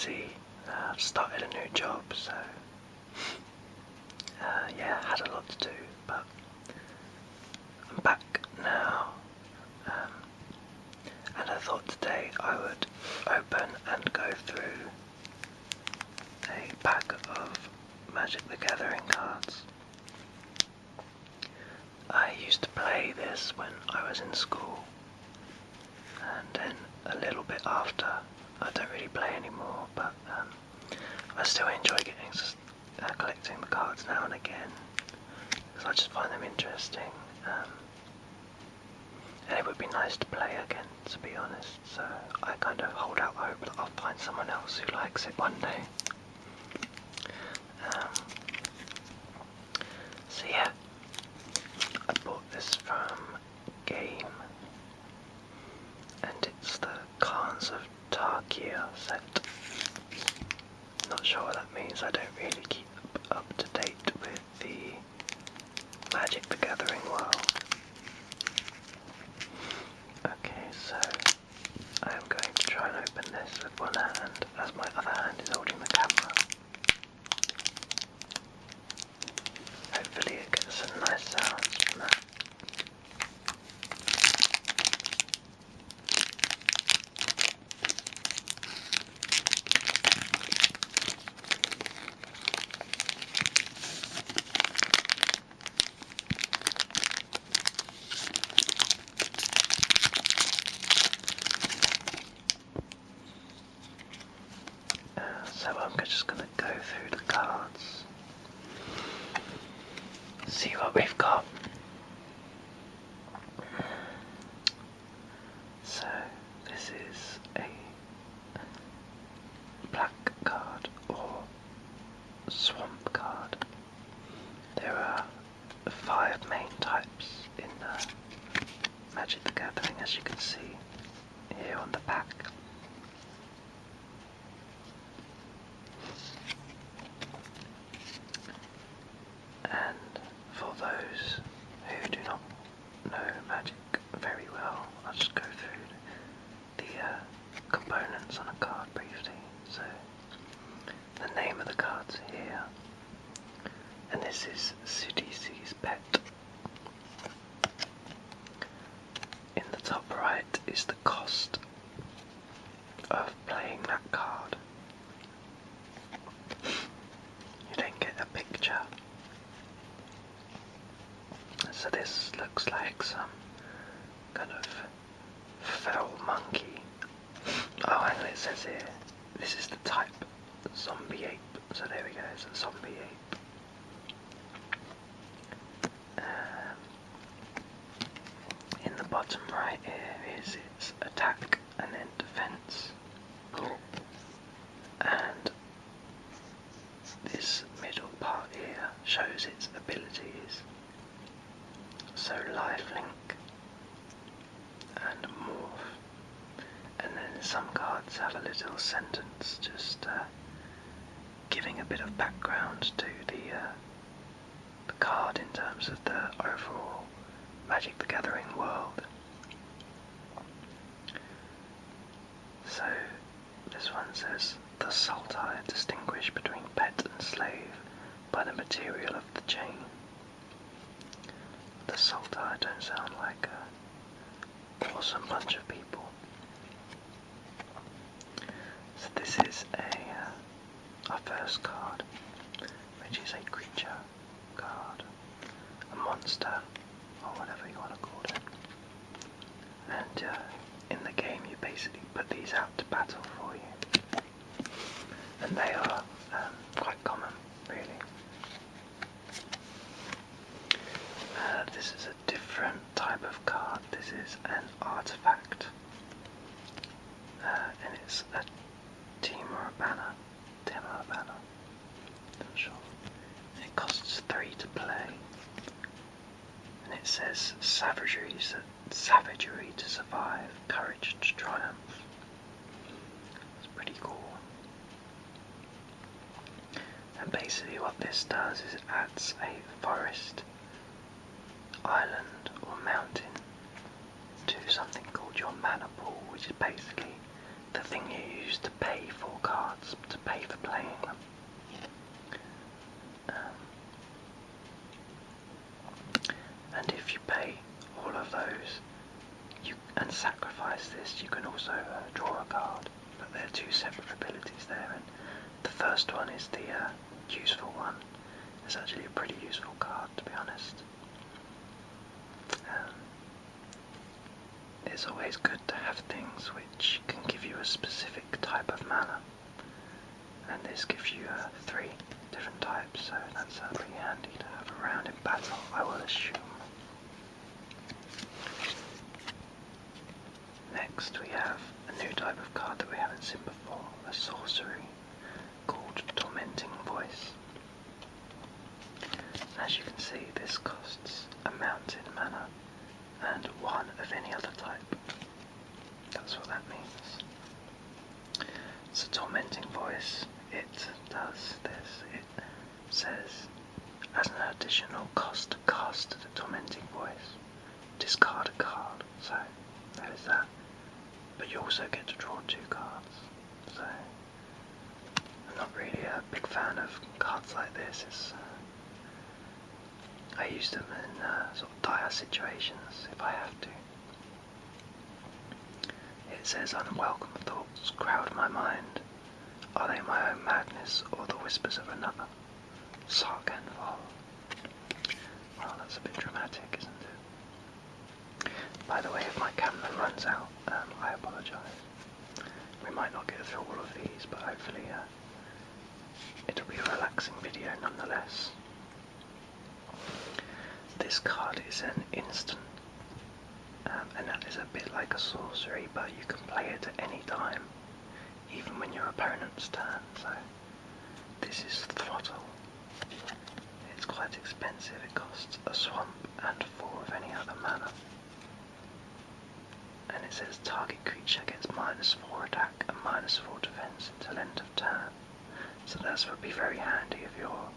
busy. I've started a new job, so yeah, had a lot to do, but I'm back now. And I thought today I would open and go through a pack of Magic the Gathering cards. I used to play this when I was in school, and then a little bit after. I don't really play anymore, but I still enjoy collecting the cards now and again, because I just find them interesting. And it would be nice to play again, to be honest, so I kind of hold out hope that I'll find someone else who likes it one day. So yeah, I bought this from Game, and it's the Khans of Tarkir set. Not sure what that means. I don't really keep up to date with the Magic the Gathering world. Okay, so I am going to try and open this with one hand, as my other hand is holding the camera. Hopefully it gets some nice sounds from that. So I'm just going to go through the cards, see what we've got. So this is a black card or swamp card. There are 5 main types in Magic the Gathering, as you can see here on the back. And for those who do not know Magic very well, I'll just go through the components on a card briefly. So the name of the cards here, and this is Sidisi's Pet. In the top right is the cost of playing that card. You then get a picture. So this looks like some kind of feral monkey. Oh, and it says here, this is the type, zombie ape. So there we go, it's a zombie ape. In the bottom right here is its attack and then defense. And this middle part here shows its abilities. So lifelink and morph. And then some cards have a little sentence just giving a bit of background to the card in terms of the overall Magic the Gathering world. So this one says, the Sultai distinguish between pet and slave by the material of the chain. The Sultai don't sound like an awesome bunch of people. So this is our first card, which is a creature card, a monster, or whatever you want to call it. And in the game you basically put these out to battle for you. And they are quite common, really. This is a different type of card. This is an artifact. And it's a Temur banner. Not sure. It costs 3 to play. And it says savagery to survive, courage to triumph. It's pretty cool. And basically what this does is it adds a forest, island or mountain to something called your mana pool, which is basically the thing you use to pay for cards, to pay for playing them. And if you pay all of those and sacrifice this, you can also draw a card. But there are two separate abilities there, and the first one is the useful one. It's actually a pretty useful card, to be honest. It's always good to have things which can give you a specific type of mana, and this gives you 3 different types, so that's pretty handy to have around in battle, I will assume. Next we have a new type of card that we haven't seen before, a sorcery called Tormenting Voice. As you can see, this costs a mountain mana and 1 of any other type. That's what that means. So Tormenting Voice, it does this. It says, as an additional cost to cast the Tormenting Voice, discard a card. So there is that. But you also get to draw 2 cards. So I'm not really a big fan of cards like this. I use them in sort of dire situations if I have to. It says, unwelcome thoughts crowd my mind. Are they my own madness or the whispers of another? Sarkhanval. Well, that's a bit dramatic, isn't it? By the way, if my camera runs out, I apologise. We might not get through all of these, but hopefully it'll be a relaxing video nonetheless. This card is an instant, and that is a bit like a sorcery, but you can play it at any time, even when your opponent's turn, so this is Throttle. It's quite expensive, it costs a swamp and 4 of any other mana. And it says target creature gets -4 attack and -4 defense until end of turn. So that would be very handy if you're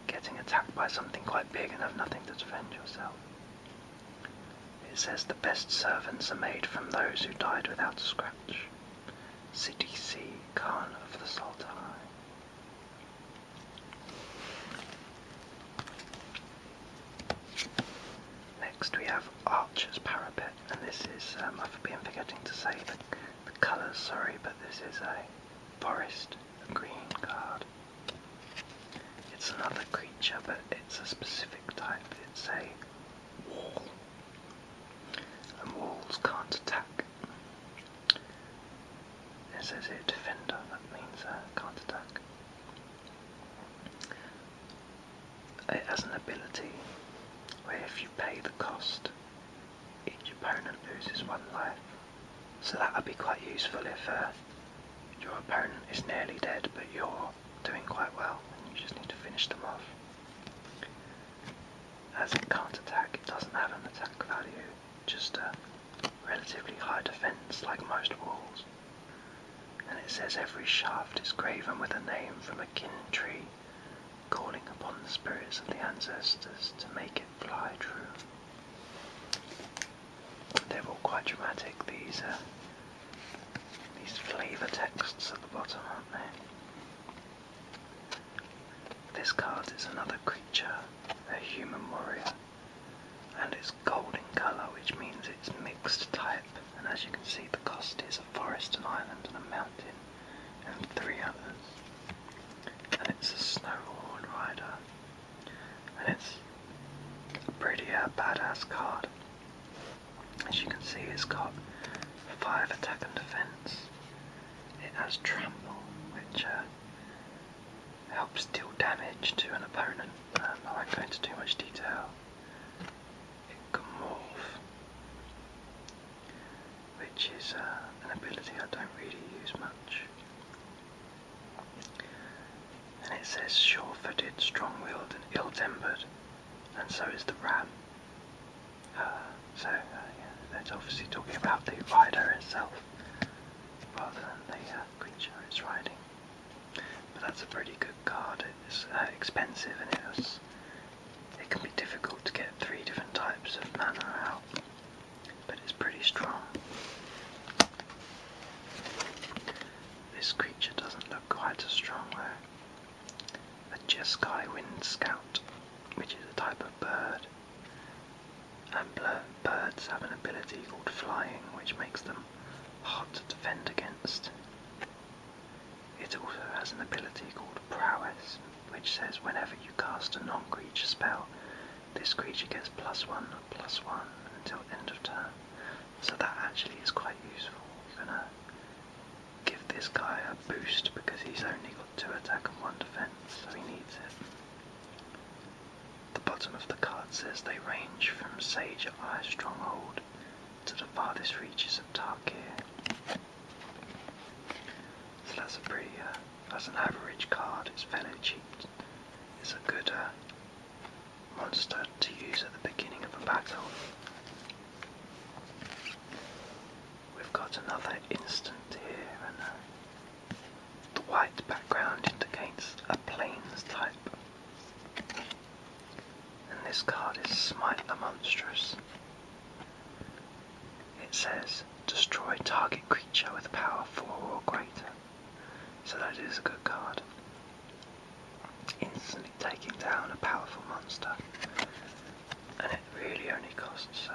getting attacked by something quite big and have nothing to defend yourself. It says the best servants are made from those who died without a scratch. CDC, Khan of the Sultai. Next we have Archer's Parapet, and this is, I've been forgetting to say the colours, sorry, but this is a forest, a green card. It's another creature, but it's a specific type. It's a wall. And walls can't attack. It says here defender, that means can't attack. It has an ability where if you pay the cost, each opponent loses 1 life. So that would be quite useful if your opponent is nearly dead, but you're doing quite well. You just need to finish them off. As it can't attack, it doesn't have an attack value, just a relatively high defense like most walls. And it says every shaft is graven with a name from a kin tree, calling upon the spirits of the ancestors to make it fly true. They're all quite dramatic, these flavour texts at the bottom, aren't they? This card is another creature, a human warrior, and it's golden colour, which means it's mixed type, and as you can see the cost is a forest, an island and a mountain, and 3 others. And it's a Snowhorn Rider, and it's a pretty badass card. As you can see, it's got 5 attack and defense. It has Trample, which helps deal damage to an opponent. I won't go into too much detail. It can Morph, which is an ability I don't really use much. And it says sure-footed, strong-willed and ill-tempered, and so is the ram. Yeah, that's obviously talking about the rider itself, rather than the creature it's riding. But that's a pretty good card. It's expensive, and it can be difficult to get 3 different types of mana out, but it's pretty strong. this creature doesn't look quite as strong though. A Jeskai Wind Scout, which is a type of bird. And birds have an ability called flying, which makes them hard to defend against. It also has an ability called Prowess, which says whenever you cast a non-creature spell, this creature gets +1/+1 until end of turn. So that actually is quite useful. You're gonna give this guy a boost because he's only got 2 attack and 1 defense, so he needs it. The bottom of the card says they range from Sage Eye Stronghold to the farthest reaches of Tarkir. So that's a pretty, that's an average card. It's fairly cheap. It's a good monster to use at the beginning of a battle. We've got another instant here, and the white background indicates a Plains type. And this card is Smite the Monstrous. It says, destroy target creature with power 4 or greater. So that is a good card. Instantly taking down a powerful monster. And it really only costs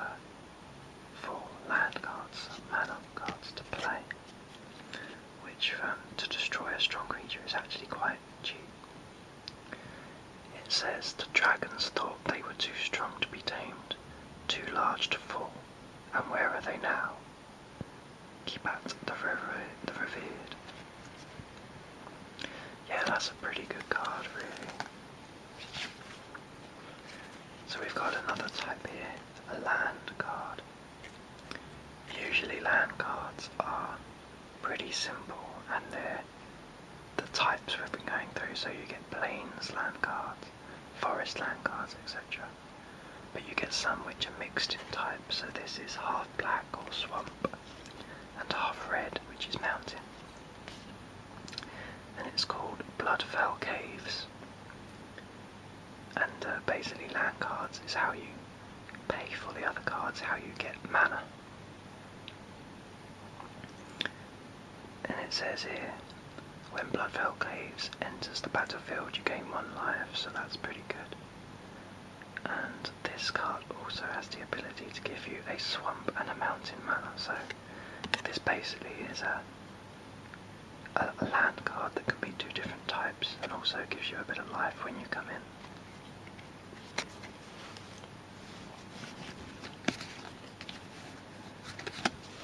4 land cards, mana cards to play. Which, to destroy a strong creature is actually quite cheap. It says, the dragons thought they were too strong to be tamed, too large to fall, and where are they now? Kibat the Revered. Yeah, that's a pretty good card, really. So we've got another type here, a land card. Usually land cards are pretty simple, and they're the types we've been going through, so you get plains land cards, forest land cards, etc. But you get some which are mixed in type, so this is half black or swamp, and half red, which is mountain. And it's called Bloodfell Caves. And basically land cards is how you pay for the other cards, how you get mana. And it says here, when Bloodfell Caves enters the battlefield, you gain 1 life, so that's pretty good. And this card also has the ability to give you a swamp and a mountain mana, so this basically is a land card that can be 2 different types, and also gives you a bit of life when you come in.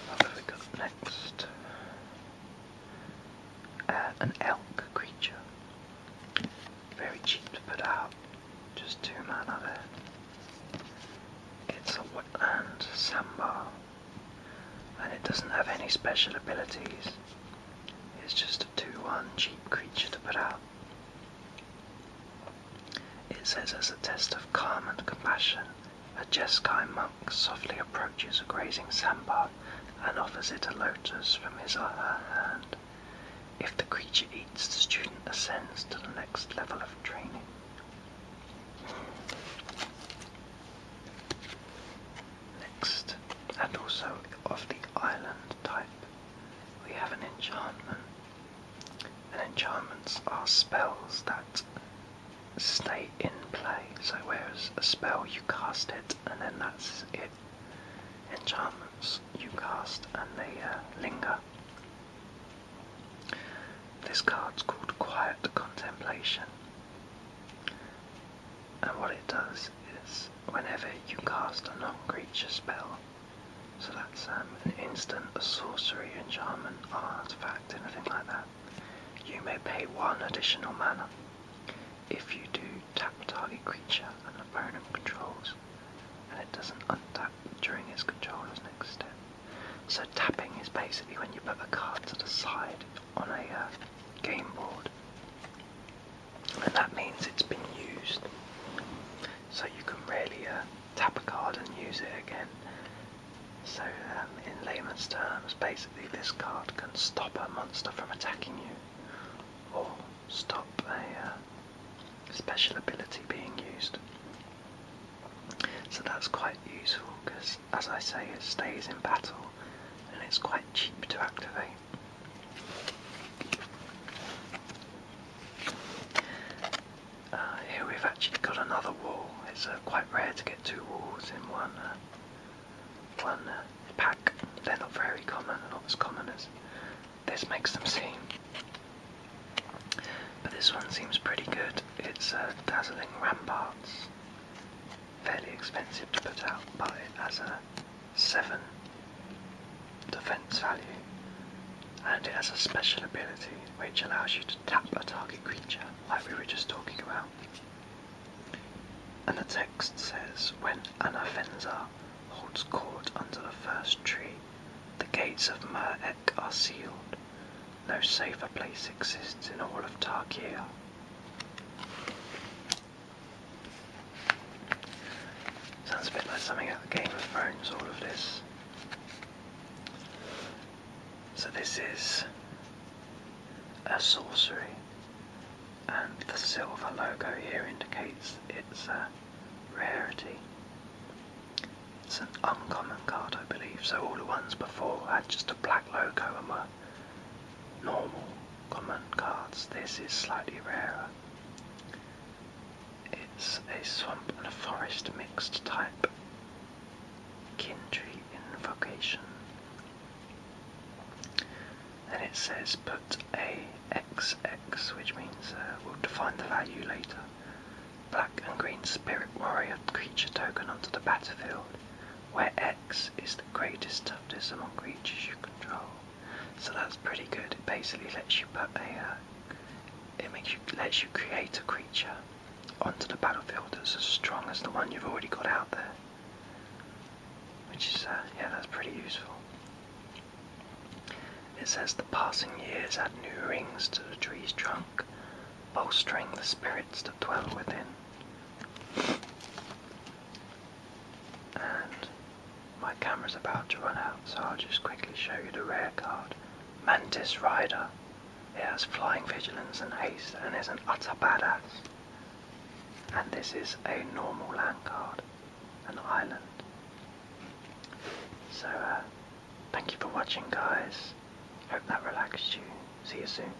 What have we got next? An elk creature. Very cheap to put out, just 2 mana there. It's a wetland sandbar, and it doesn't have any special abilities. It's just a 2/1 cheap creature to put out. It says, as a test of calm and compassion, a Jeskai monk softly approaches a grazing sandbar and offers it a lotus from his or her hand. If the creature eats, the student ascends to the next level of training. Next, and also of the island type, we have an enchantment. And enchantments are spells that stay in play, so whereas a spell you cast it and then that's it, enchantments you cast and they linger. This card's called Quiet Contemplation, and what it does is whenever you cast a non-creature spell, so that's an instant, a sorcery, enchantment, artifact, anything like that, you may pay 1 additional mana. If you do, tap target creature an opponent controls, and it doesn't untap during its controller's next step. So tapping is basically when you put a card to the side on a game board, and that means it's been used. So you can really tap a card and use it again. So in layman's terms, basically this card can stop a monster from attacking you, or stop a special ability being used. So that's quite useful because, as I say, it stays in battle and it's quite cheap to activate. we've actually got another wall. It's quite rare to get two walls in one pack. They're not very common, not as common as this makes them seem. But this one seems pretty good. It's Dazzling Ramparts. Fairly expensive to put out, but it has a 7 defense value, and it has a special ability which allows you to tap a target creature, like we were just talking about. And the text says, when Anafenza holds court under the first tree, the gates of Mer-Ek are sealed. No safer place exists in all of Tarkir. Sounds a bit like something out of Game of Thrones, all of this. So this is a sorcery, and the silver logo here indicates its rarity. It's an uncommon card, I believe, so all the ones before had just a black logo and were normal common cards. This is slightly rarer. It's a swamp and a forest mixed type Kindry invocation. Then it says put a XX, which means we'll define the value later. Black and green spirit warrior creature token onto the battlefield, where X is the greatest toughness among creatures you control. So that's pretty good. It basically lets you put lets you create a creature onto the battlefield that's as strong as the one you've already got out there. Which is, that's pretty useful. It says the passing years add new rings to the tree's trunk, bolstering the spirits that dwell within. And my camera's about to run out, so I'll just quickly show you the rare card. Mantis Rider. It has flying vigilance and haste and is an utter badass. And this is a normal land card, an island. So thank you for watching, guys. Hope that relaxed you. See you soon.